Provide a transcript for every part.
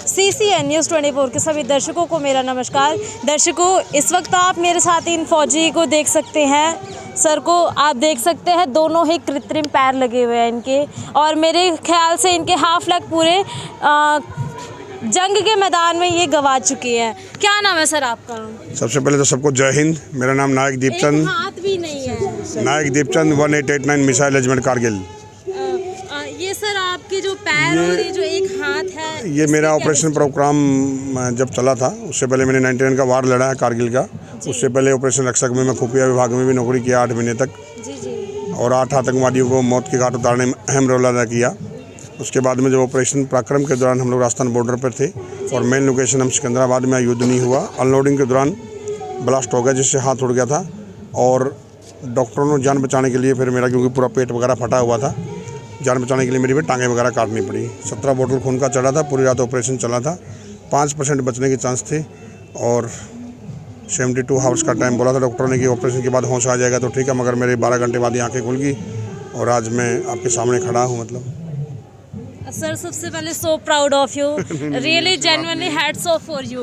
CCN news 24 के सभी दर्शकों को मेरा नमस्कार। दर्शकों, इस वक्त आप मेरे साथ इन फौजी को देख सकते हैं। सर को आप देख सकते हैं, दोनों ही कृत्रिम पैर लगे हुए हैं इनके, और मेरे ख्याल से इनके हाफ लेग पूरे जंग के मैदान में ये गवा चुके हैं। क्या नाम है सर आपका? सबसे पहले तो सबको जय हिंद। मेरा नाम नायक दीपचंद, हाथ भी नहीं है। नायक दीपचंद 1889 मिसाइल रेजिमेंट कारगिल। ये सर आपके जो पैर और ये जो एक हाथ है, ये मेरा ऑपरेशन प्रोग्राम जब चला था, उससे पहले मैंने 99 का वार लड़ा है कारगिल का। उससे पहले ऑपरेशन रक्षक में मैं खुफिया विभाग में भी नौकरी किया 8 महीने तक, और 8 आतंकवादियों को मौत के घाट उतारने में अहम रोल अदा किया। उसके बाद में जब ऑपरेशन पराक्रम के दौरान हम लोग राजस्थान बॉर्डर पर थे और मेन लोकेशन हम सिकंदराबाद में, युद्ध नहीं हुआ। अनलोडिंग के दौरान ब्लास्ट हो गया जिससे हाथ उड़ गया था, और डॉक्टरों ने जान बचाने के लिए फिर मेरा, क्योंकि पूरा पेट वगैरह फटा हुआ था, जान बचाने के लिए मेरी भी टांगें वगैरह काटनी पड़ी। 17 बोतल खून का चढ़ा था, पूरी रात ऑपरेशन चला था। 5% बचने के चांस थे, और 72 हावर्स का टाइम बोला था डॉक्टरों ने कि ऑपरेशन के बाद होश आ जाएगा तो ठीक है, मगर मेरे 12 घंटे बाद ही आँखें खुल गई और आज मैं आपके सामने खड़ा हूँ। मतलब सर, सबसे पहले so proud of you, really genuinely hats off for you.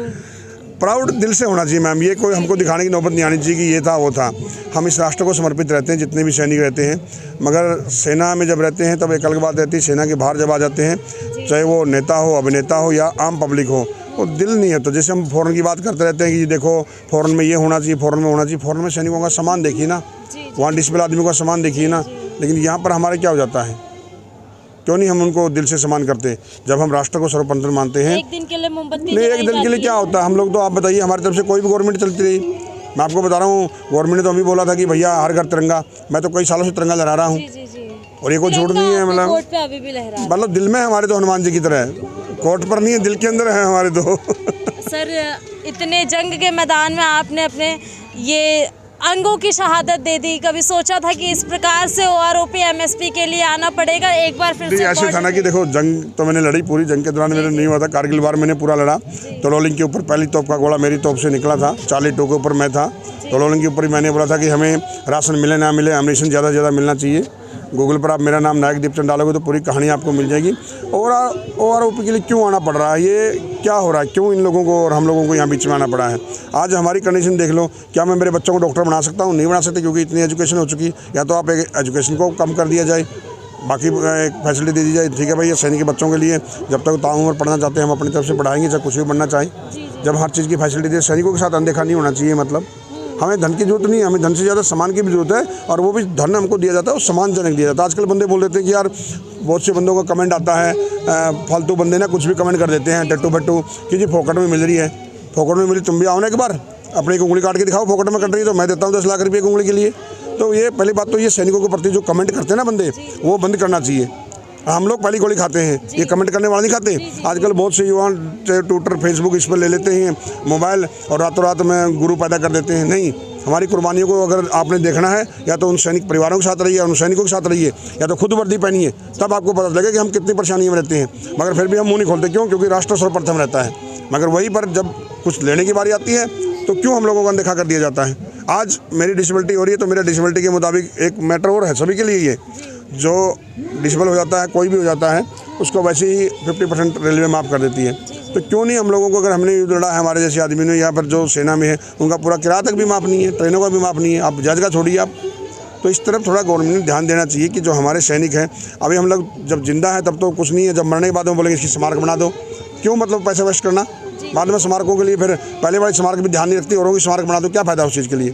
Proud दिल से होना चाहिए मैम, ये कोई हमको दिखाने की नौबत नहीं आनी चाहिए कि ये था वो था। हम इस राष्ट्र को समर्पित रहते हैं, जितने भी सैनिक रहते हैं। मगर सेना में जब रहते हैं तब एक अलग बात रहती है, सेना के बाहर जब आ जाते हैं, चाहे वो नेता हो, अभिनेता हो या आम पब्लिक हो, वो दिल नहीं है। तो जैसे हम फ़ौरन की बात करते रहते हैं कि देखो फ़ौरन में ये होना चाहिए, फ़ौरन में होना चाहिए। फ़ौरन में सैनिकों का सम्मान देखिए ना, वहाँ डिस्प्ले आदमियों का सम्मान देखिए ना, लेकिन यहाँ पर हमारे क्या हो जाता है, क्यों नहीं हम उनको दिल से सम्मान करते? जब हम राष्ट्र को सर्वप्रथम मानते हैं। एक दिन के लिए मोमबत्ती नहीं, एक दिन के लिए क्या होता है? हम लोग तो, आप बताइए, हमारी तरफ से कोई भी गवर्नमेंट चलती रही। मैं आपको बता रहा हूँ, गवर्नमेंट ने तो अभी बोला था कि भैया हर घर तिरंगा। मैं तो कई सालों से तिरंगा लहरा रहा हूँ, और ये कोई झूठ नहीं है। मतलब दिल में हमारे तो हनुमान जी की तरह है, कोर्ट पर नहीं है, दिल के अंदर है हमारे तो। सर, इतने जंग के मैदान में आपने अपने ये अंगों की शहादत दे दी, कभी सोचा था कि इस प्रकार से OROP MSP के लिए आना पड़ेगा एक बार फिर से? ऐसे था ना कि देखो, जंग तो मैंने लड़ी, पूरी जंग के दौरान मेरा नहीं हुआ था। कारगिल वार मैंने पूरा लड़ा। तलोलिंग के ऊपर पहली तोप का गोला मेरी तोप से निकला था, 40 टो के ऊपर मैं था। तलोलिंग के ऊपर ही मैंने बोला था कि हमें राशन मिले ना मिले, एम्यूनिशन ज़्यादा से ज़्यादा मिलना चाहिए। गूगल पर आप मेरा नाम नायक दीपचंद डालोगे तो पूरी कहानी आपको मिल जाएगी। और OROP के लिए क्यों आना पड़ रहा है, ये क्या हो रहा है, क्यों इन लोगों को और हम लोगों को यहाँ बीच में आना पड़ा है? आज हमारी कंडीशन देख लो, क्या मैं मेरे बच्चों को डॉक्टर बना सकता हूँ? नहीं बना सकते, क्योंकि इतनी एजुकेशन हो चुकी। या तो आप एक एजुकेशन को कम कर दिया जाए, बाकी एक फैसिलिटी दे दी जाए, ठीक है भाई, ये सैनिक के बच्चों के लिए जब तक ताउम्र पढ़ना चाहते हैं हम अपनी तरफ से पढ़ाएंगे, चाहे कुछ भी बनना चाहें। जब हर चीज़ की फैसिलिटी दे, सैनिकों के साथ अनदेखा नहीं होना चाहिए। मतलब हमें धन की जरूरत नहीं है, हमें धन से ज़्यादा सम्मान की भी जरूरत है, और वो भी धन हमको दिया जाता है और सम्मानजनक दिया जाता है। आजकल बंदे बोल देते हैं कि यार, बहुत से बंदों का कमेंट आता है, फालतू बंदे ना कुछ भी कमेंट कर देते हैं टट्टू बट्टू कि जी फोकट में मिल रही है। फोकट में मिली, तुम भी आओ ना एक बार, अपनी एक उंगली काट के दिखाओ, फोकट में कट रही है तो मैं देता हूँ 10 लाख रुपये की उंगली के लिए। तो ये पहली बात तो, ये सैनिकों के प्रति जो कमेंट करते हैं ना बंदे, वो बंद करना चाहिए। हम लोग पहली गोली खाते हैं, ये कमेंट करने वाले नहीं खाते। आजकल बहुत से युवा ट्विटर फेसबुक इस पर ले लेते हैं मोबाइल, और रातों रात में गुरु पैदा कर देते हैं। नहीं, हमारी कुर्बानियों को अगर आपने देखना है, या तो उन सैनिक परिवारों के साथ रहिए, उन सैनिकों के साथ रहिए, या तो खुद वर्दी पहनिए, तब आपको पता चलेगा कि हम कितनी परेशानियों में रहते हैं। मगर फिर भी हम मुँह नहीं खोलते, क्यों? क्योंकि राष्ट्र सर्वप्रथम रहता है। मगर वहीं पर जब कुछ लेने की बारी आती है तो क्यों हम लोगों को अनदेखा कर दिया जाता है? आज मेरी डिसेबिलिटी हो रही है तो मेरा डिसेबिलिटी के मुताबिक एक मैटर और है सभी के लिए, ये जो डिसेबल हो जाता है, कोई भी हो जाता है, उसको वैसे ही 50% रेलवे माफ़ कर देती है। तो क्यों नहीं हम लोगों को, अगर हमने युद्ध लड़ा है, हमारे जैसे आदमी ने, यहाँ पर जो सेना में है, उनका पूरा किराया तक भी माफ़ नहीं है, ट्रेनों का भी माफ़ नहीं है, आप जज का छोड़िए आप। तो इस तरफ थोड़ा गवर्नमेंट ने ध्यान देना चाहिए कि जो हमारे सैनिक हैं, अभी हम लोग जब जिंदा है तब तो कुछ नहीं है, जब मरने के बाद हम बोलेंगे इसकी स्मारक बना दो, क्यों? मतलब पैसे वेस्ट करना बाद में स्मारकों के लिए, फिर पहले वाले स्मारक भी ध्यान नहीं रखती, औरों की स्मारक बना दो, क्या फ़ायदा उस चीज़ के लिए?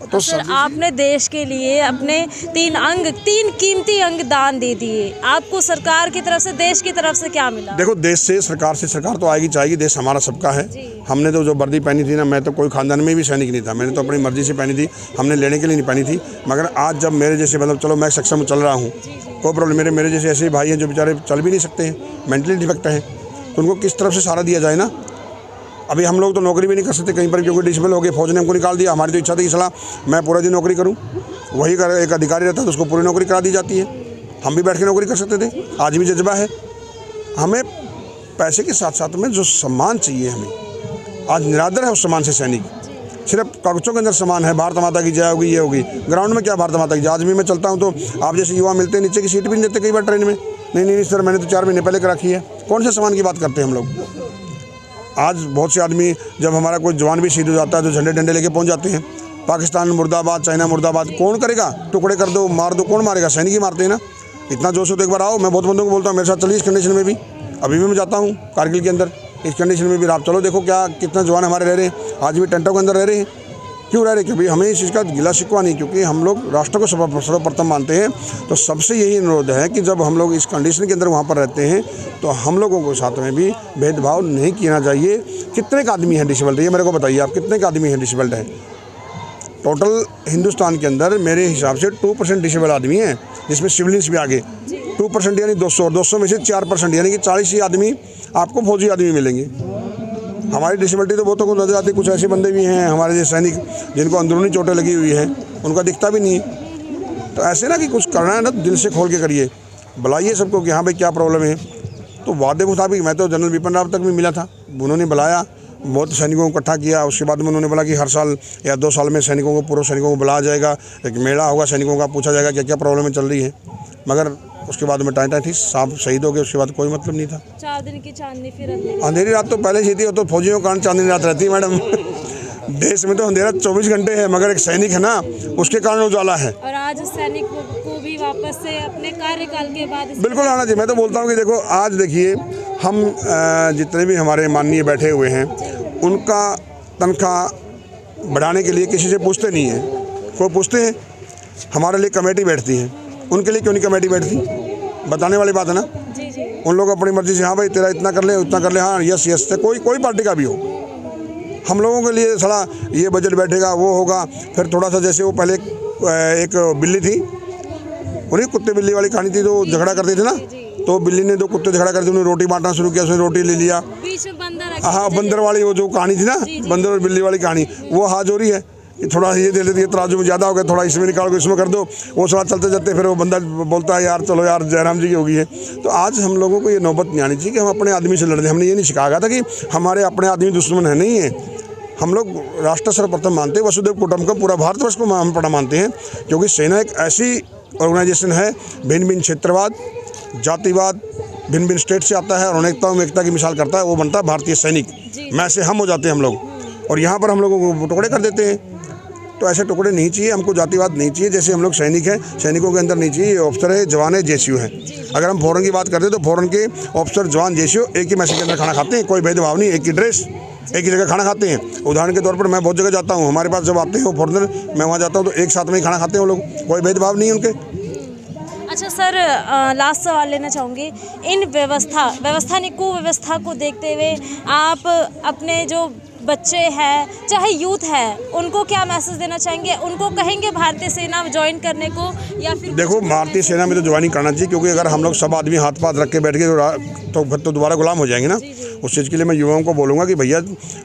तो सर, आपने देश के लिए अपने 3 कीमती अंग दान दे दिए, आपको सरकार की तरफ से, देश की तरफ से क्या मिला? देखो, देश से, सरकार तो आएगी चाहिए, देश हमारा सबका है। हमने तो जो वर्दी पहनी थी ना, मैं तो कोई खानदान में भी सैनिक नहीं था, मैंने तो अपनी मर्जी से पहनी थी, हमने लेने के लिए नहीं पहनी थी। मगर आज जब मेरे जैसे, मतलब चलो मैं सक्षम चल रहा हूँ, कोई प्रॉब्लम, मेरे जैसे ऐसे भाई हैं जो बेचारे चल भी नहीं सकते हैं, मेंटली डिफेक्ट हैं, तो उनको किस तरफ से सहारा दिया जाए ना। अभी हम लोग तो नौकरी भी नहीं कर सकते कहीं पर, क्योंकि डिसेबल हो गए, फौज ने हमको निकाल दिया। हमारी तो इच्छा थी कि सला मैं पूरा दिन नौकरी करूं, वही एक अधिकारी रहता है तो उसको पूरी नौकरी करा दी जाती है। हम भी बैठ के नौकरी कर सकते थे, आज भी जज्बा है। हमें पैसे के साथ साथ में जो सम्मान चाहिए, हमें आज निरादर है उस सम्मान से। सैनिक सिर्फ कागजों के अंदर सम्मान है, भारत माता की जय होगी, ये होगी, ग्राउंड में क्या भारत माता की जय? आज भी मैं चलता हूँ तो आप जैसे युवा मिलते हैं, नीचे की सीट भी नहीं देते कई बार ट्रेन में। नहीं सर, मैंने तो 4 महीने पहले कर रखी है। कौन से सम्मान की बात करते हैं हम लोग? आज बहुत से आदमी, जब हमारा कोई जवान भी शहीद हो जाता है तो झंडे डंडे लेके पहुंच जाते हैं, पाकिस्तान मुर्दाबाद, चाइना मुर्दाबाद। कौन करेगा? टुकड़े कर दो, मार दो, कौन मारेगा? सैनिक ही मारते हैं ना। इतना जोश हो तो एक बार आओ। मैं बहुत बंदों को बोलता हूँ मेरे साथ चलिए इस कंडीशन में भी। अभी भी मैं जाता हूँ कारगिल के अंदर, इस कंडीशन में भी आप चलो, देखो क्या कितना जवान हमारे रह रहे हैं, आज भी टेंटों के अंदर रह रहे हैं। क्यों रह रहे? क्योंकि हमें इस चीज़ का गिला शिकवा नहीं, क्योंकि हम लोग राष्ट्र को सर्वप्रथम मानते हैं। तो सबसे यही अनुरोध है कि जब हम लोग इस कंडीशन के अंदर वहाँ पर रहते हैं तो हम लोगों को साथ में भी भेदभाव नहीं किया चाहिए। कितने का आदमी है डिसेबल्ड? ये मेरे को बताइए आप, कितने का आदमी है डिसेबल्ड है? टोटल हिंदुस्तान के अंदर मेरे हिसाब से 2% डिसेबल आदमी हैं, जिसमें सिविलियंस भी आगे 2% यानी 200, और 200 में से 4% यानी कि 40 ही आदमी आपको फौजी आदमी मिलेंगे। हमारी डिसेबिलिटी तो बहुतों को नजर आती है। कुछ ऐसे बंदे भी हैं हमारे जैसे सैनिक जिनको अंदरूनी चोटें लगी हुई है, उनका दिखता भी नहीं है। तो ऐसे ना कि कुछ करना है ना दिल से खोल के करिए, बुलाइए सबको कि हाँ भाई क्या प्रॉब्लम है। तो वादे मुताबिक मैं तो जनरल बिपिन रावत तक भी मिला था, उन्होंने बुलाया, बहुत सैनिकों को इकट्ठा किया। उसके बाद में उन्होंने बोला कि हर साल या 2 साल में सैनिकों को, पूर्व सैनिकों को बुलाया जाएगा, एक मेला होगा सैनिकों का, पूछा जाएगा क्या क्या प्रॉब्लम चल रही है। मगर उसके बाद में टाइम थी, साहब शहीद हो गए, उसके बाद कोई मतलब नहीं था। 4 दिन की चांदनी, फिर अंधेरी रात तो पहले से थी, तो फौजियों के कारण चांदनी रात रहती है मैडम। देश में तो अंधेरा 24 घंटे है, मगर एक सैनिक है ना, उसके कारण उजाला है। और आज उस सैनिक को भी वापस से अपने कार्यकाल के बाद बिल्कुल आना चाहिए। मैं तो बोलता हूँ कि देखो आज देखिए, हम जितने भी हमारे माननीय बैठे हुए हैं, उनका तनख्वाह बढ़ाने के लिए किसी से पूछते नहीं है। कोई पूछते हैं? हमारे लिए कमेटी बैठती है, उनके लिए क्यों नहीं कमेटी बैठती? बताने वाली बात है ना। जी जी। उन लोग अपनी मर्जी से, हाँ भाई तेरा इतना कर ले, उतना कर ले, हाँ यस यस, से कोई पार्टी का भी हो। हम लोगों के लिए साला ये बजट बैठेगा, वो होगा। फिर थोड़ा सा जैसे वो पहले एक बिल्ली थी, उन्हीं कुत्ते बिल्ली वाली कहानी थी, तो झगड़ा करते थे ना, तो बिल्ली ने 2 कुत्ते झगड़ा करते, उन्हें रोटी बांटना शुरू किया, उसने रोटी ले लिया। बीच में बंदर, हाँ बंदर वाली वो जो कहानी थी ना, बंदर और बिल्ली वाली कहानी, वो हाथ जोड़ी है कि थोड़ा ये दे देती है, तराजू में ज़्यादा हो गया, थोड़ा इसमें निकाल के इसमें कर दो। वो थोड़ा चलते चलते फिर वो बंदा बोलता है यार चलो यार जयराम जी की हो गई है। तो आज हम लोगों को ये नौबत नहीं आनी चाहिए कि हम अपने आदमी से लड़ते। हमने ये नहीं सिखाया था कि हमारे अपने आदमी दुश्मन है, नहीं है। हम लोग राष्ट्र सर्वप्रथम मानते हैं, वसुदेव कुटुंबकम, पूरा भारतवर्ष को हम बड़ा मानते हैं, क्योंकि सेना एक ऐसी ऑर्गेनाइजेशन है, भिन्न भिन्न क्षेत्रवाद, जातिवाद, भिन्न भिन्न स्टेट से आता है और अनेकता में एकता की मिसाल करता है, वो बनता है भारतीय सैनिक। मैं से हम हो जाते हैं हम लोग, और यहाँ पर हम लोगों को टुकड़े कर देते हैं। तो ऐसे टुकड़े नहीं चाहिए हमको, जातिवाद नहीं चाहिए। जैसे हम लोग सैनिक हैं, सैनिकों के अंदर नहीं चाहिए ऑफिसर है, जवान है, जेसीओ है। अगर हम फौरन की बात करते हैं तो फौरन के ऑफिसर, जवान, जेसीओ एक ही मैसे के अंदर खाना खाते हैं, कोई भेदभाव नहीं, एक ही ड्रेस, एक ही जगह खाना खाते हैं। उदाहरण के तौर पर मैं बहुत जगह जाता हूँ, हमारे पास जब आते हैं वो फॉरनर, मैं वहाँ जाता हूँ तो एक साथ में ही खाना खाते हैं वो लोग, कोई भेदभाव नहीं है उनके। अच्छा सर, लास्ट सवाल लेना चाहूँगी। इन व्यवस्था नहीं, कुव्यवस्था को देखते हुए आप अपने जो बच्चे हैं, चाहे यूथ है, उनको क्या मैसेज देना चाहेंगे? उनको कहेंगे भारतीय सेना ज्वाइन करने को, या फिर देखो भारतीय सेना में तो ज्वाइन करना चाहिए, क्योंकि अगर हम लोग सब आदमी हाथ पाथ रख के बैठ गए तो फिर तो दोबारा गुलाम हो जाएंगे ना। उस चीज़ के लिए मैं युवाओं को बोलूँगा कि भैया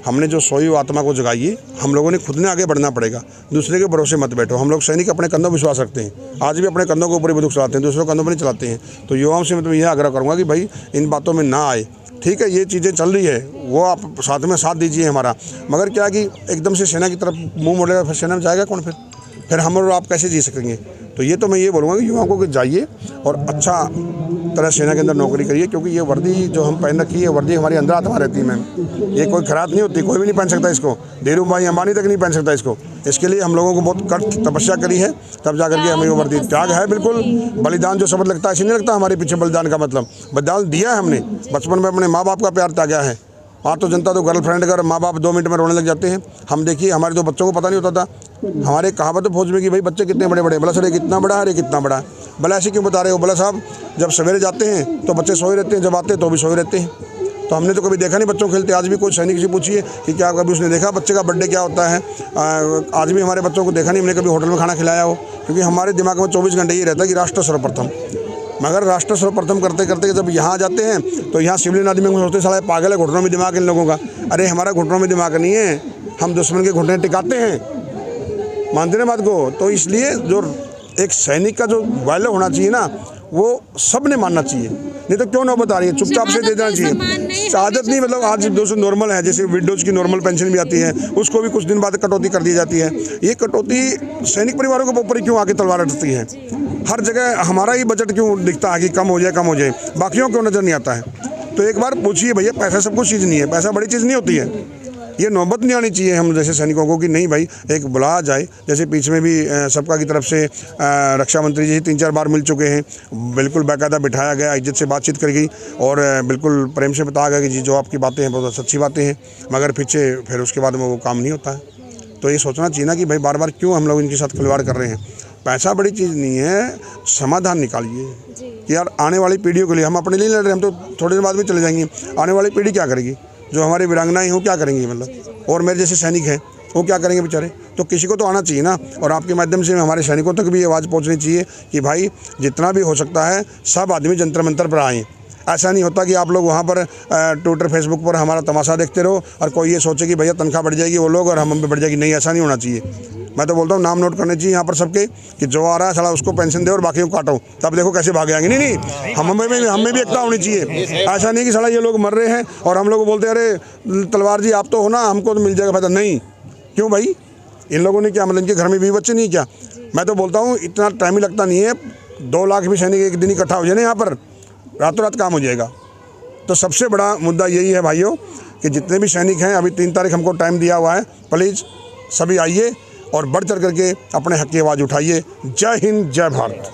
हमने जो सोई आत्मा को जगाइए, हम लोगों ने खुद ने आगे बढ़ना पड़ेगा, दूसरे के भरोसे मत बैठो। हम लोग सैनिक अपने कंधों पर विश्वास रखते हैं, आज भी अपने कंधों के ऊपर ही बंदूक चलाते हैं, दूसरों कंधों पर नहीं चलाते हैं। तो युवाओं से मैं तो यह आग्रह करूँगा कि भाई इन बातों में ना आए। ठीक है, ये चीज़ें चल रही है, वो आप साथ में साथ दीजिए हमारा, मगर क्या कि एकदम से सेना की तरफ मुंह मोड़ेगा, फिर सेना में जाएगा कौन? फिर हम और आप कैसे जी सकेंगे? तो ये तो मैं ये बोलूँगा कि युवाओं को कि जाइए और अच्छा तरह सेना के अंदर नौकरी करिए, क्योंकि ये वर्दी जो हम पहन रखी है, वर्दी हमारी अंदर आत्मा रहती है मैम। ये कोई खराब नहीं होती, कोई भी नहीं पहन सकता इसको, धीरू भाई अंबानी तक नहीं पहन सकता इसको। इसके लिए हम लोगों को बहुत कठिन तपस्या करी है, तब जा करके हमें वो वर्दी, त्याग है बिल्कुल। बलिदान जो शब्द लगता है, ऐसे नहीं लगता हमारे पीछे बलिदान का मतलब, बलिदान दिया है हमने। बचपन में अपने माँ बाप का प्यार त्यागा है। आज तो जनता तो गर्लफ्रेंड कर माँ बाप 2 मिनट में रोने लग जाते हैं। हम देखिए हमारे तो बच्चों को पता नहीं होता था। हमारे कहावत है फौज में कि भाई बच्चे कितने बड़े बड़े, बोला सर ये कितना बड़ा है, अरे कितना बड़ा है। बोला ऐसे क्यों बता रहे हो? बोला साहब जब सवेरे जाते हैं तो बच्चे सोए रहते हैं, जब आते हैं तो भी सोए रहते हैं। तो हमने तो कभी देखा नहीं बच्चों खेलते। आज भी कोई सैनिक से पूछिए कि क्या कभी उसने देखा बच्चे का बर्थडे क्या होता है? आज भी हमारे बच्चों को देखा नहीं हमने कभी होटल में खाना खिलाया हो, क्योंकि हमारे दिमाग में 24 घंटे ये रहता है कि राष्ट्र सर्वप्रथम। मगर राष्ट्र सर्वप्रथम करते करते जब यहाँ जाते हैं तो यहाँ सिविलियन आदमी को सोचते साला पागल है, घुटनों में दिमाग इन लोगों का। अरे हमारा घुटनों में दिमाग नहीं है, हम दुश्मन के घुटने टिकाते हैं, मानते ना बात को। तो इसलिए जो एक सैनिक का जो वैल्यू होना चाहिए ना, वो सब ने मानना चाहिए, नहीं तो क्यों नौबत आ रही है, चुपचाप से दे देना चाहिए। शहादत नहीं मतलब आज दोस्तों नॉर्मल है, जैसे विडोज की नॉर्मल पेंशन भी आती है, उसको भी कुछ दिन बाद कटौती कर दी जाती है। ये कटौती सैनिक परिवारों के ऊपर ही क्यों आके तलवार अटकती है? हर जगह हमारा ही बजट क्यों दिखता है कि कम हो जाए, बाकियों को नज़र नहीं आता है। तो एक बार पूछिए भैया, पैसा सब कुछ चीज़ नहीं है, पैसा बड़ी चीज़ नहीं होती है। ये नौबत नहीं आनी चाहिए हम जैसे सैनिकों को कि नहीं भाई एक बुलाया जाए। जैसे पीछे में भी सबका की तरफ से रक्षा मंत्री जी 3-4 बार मिल चुके हैं, बिल्कुल बाकायदा बिठाया गया, इज्जत से बातचीत कर गई और बिल्कुल प्रेम से बताया गया कि जी जो आपकी बातें हैं बहुत सच्ची बातें हैं, मगर पीछे फिर उसके बाद में वो काम नहीं होता है। तो ये सोचना चाहिए ना कि भाई बार बार क्यों हम लोग इनके साथ खिलवाड़ कर रहे हैं। पैसा बड़ी चीज़ नहीं है, समाधान निकालिए कि यार आने वाली पीढ़ियों के लिए हम अपने लिए लड़ रहे हैं, हम तो थोड़ी देर बाद में चले जाएंगे, आने वाली पीढ़ी क्या करेगी, जो हमारी वीरांगनाएं हो क्या करेंगी, मतलब और मेरे जैसे सैनिक हैं वो क्या करेंगे बेचारे। तो किसी को तो आना चाहिए ना, और आपके माध्यम से हमारे सैनिकों तक भी आवाज़ पहुंचनी चाहिए कि भाई जितना भी हो सकता है सब आदमी जंतर मंतर पर आएँ। ऐसा नहीं होता कि आप लोग वहाँ पर ट्विटर फेसबुक पर हमारा तमाशा देखते रहो और कोई ये सोचे कि भैया तनख्वाह बढ़ जाएगी वो लोग और हम पे बढ़ जाएगी। नहीं, ऐसा नहीं होना चाहिए। मैं तो बोलता हूँ नाम नोट करने चाहिए यहाँ पर सबके कि जो आ रहा है साला उसको पेंशन दे और बाकी को काटो, तब देखो कैसे भागे आएंगे। नहीं, हमें भी एकता होनी चाहिए। ऐसा नहीं कि साला ये लोग मर रहे हैं और हम लोग बोलते हैं अरे तलवार जी आप तो हो ना, हमको तो मिल जाएगा फायदा। नहीं, क्यों भाई, इन लोगों ने क्या मतलब इनके घर में भी बच्चे नहीं क्या। मैं तो बोलता हूँ इतना टाइम ही लगता नहीं है, 2 लाख भी सैनिक एक दिन इकट्ठा हो जाए ना यहाँ पर, रातों रात काम हो जाएगा। तो सबसे बड़ा मुद्दा यही है भाइयों कि जितने भी सैनिक हैं, अभी 3 तारीख हमको टाइम दिया हुआ है, प्लीज़ सभी आइए और बढ़ चढ़ करके अपने हक की आवाज़ उठाइए। जय हिंद, जय भारत।